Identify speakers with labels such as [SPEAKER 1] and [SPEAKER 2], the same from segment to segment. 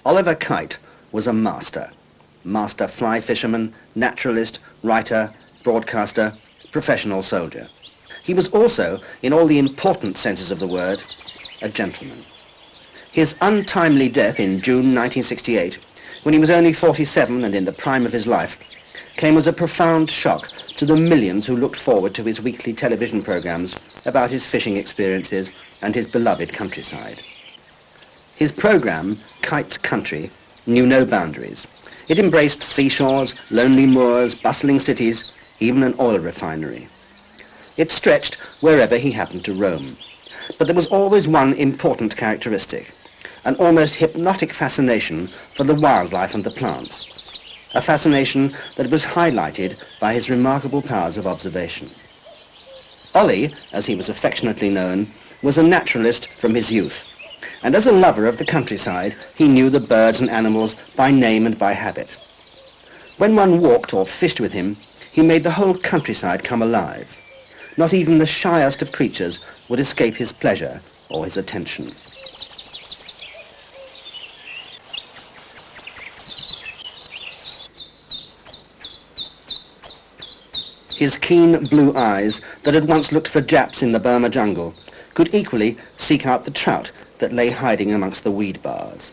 [SPEAKER 1] Oliver Kite was a master fly fisherman, naturalist, writer, broadcaster, professional soldier. He was also, in all the important senses of the word, a gentleman. His untimely death in June 1968, when he was only 47 and in the prime of his life, came as a profound shock to the millions who looked forward to his weekly television programs about his fishing experiences and his beloved countryside. His program, Kite's Country, knew no boundaries. It embraced seashores, lonely moors, bustling cities, even an oil refinery. It stretched wherever he happened to roam. But there was always one important characteristic, an almost hypnotic fascination for the wildlife and the plants, a fascination that was highlighted by his remarkable powers of observation. Ollie, as he was affectionately known, was a naturalist from his youth, and as a lover of the countryside, he knew the birds and animals by name and by habit. When one walked or fished with him, he made the whole countryside come alive. Not even the shyest of creatures would escape his pleasure or his attention. His keen blue eyes, that had once looked for Japs in the Burma jungle, could equally seek out the trout that lay hiding amongst the weed bars.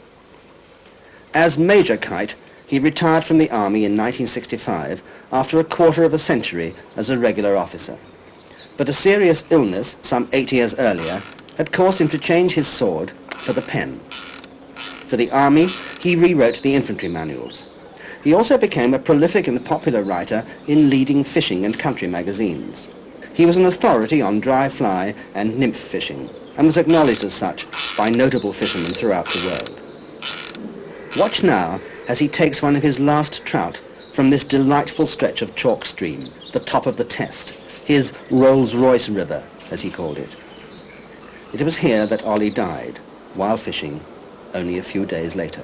[SPEAKER 1] As Major Kite, he retired from the army in 1965 after a quarter of a century as a regular officer. But a serious illness, some 8 years earlier, had caused him to change his sword for the pen. For the army, he rewrote the infantry manuals. He also became a prolific and popular writer in leading fishing and country magazines. He was an authority on dry fly and nymph fishing, and was acknowledged as such by notable fishermen throughout the world. Watch now as he takes one of his last trout from this delightful stretch of chalk stream, the top of the Test, his Rolls-Royce River, as he called it. It was here that Ollie died, while fishing, only a few days later.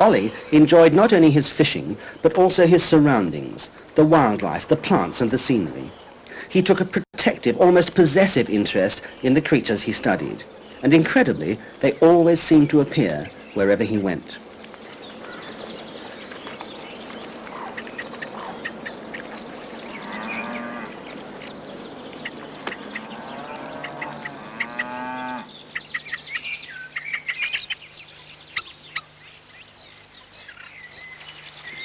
[SPEAKER 1] Ollie enjoyed not only his fishing, but also his surroundings, the wildlife, the plants and the scenery. He took a protective, almost possessive interest in the creatures he studied, and incredibly, they always seemed to appear wherever he went.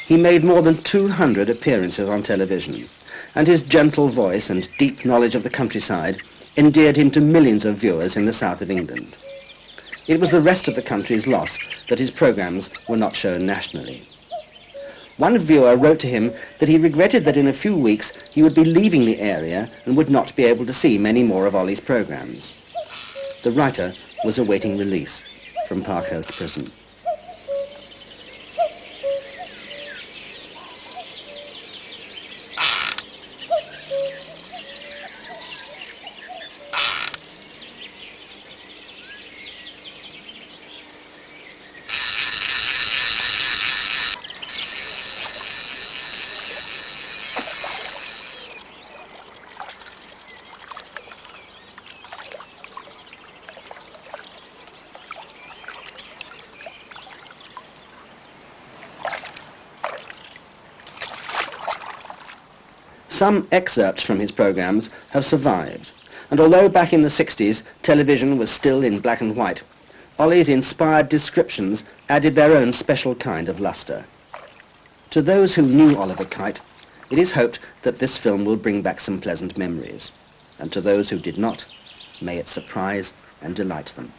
[SPEAKER 1] He made more than 200 appearances on television, and his gentle voice and deep knowledge of the countryside endeared him to millions of viewers in the south of England. It was the rest of the country's loss that his programs were not shown nationally. One viewer wrote to him that he regretted that in a few weeks he would be leaving the area and would not be able to see many more of Ollie's programs. The writer was awaiting release from Parkhurst Prison. Some excerpts from his programs have survived, and although back in the 60s television was still in black and white, Ollie's inspired descriptions added their own special kind of luster. To those who knew Oliver Kite, it is hoped that this film will bring back some pleasant memories. and to those who did not, may it surprise and delight them.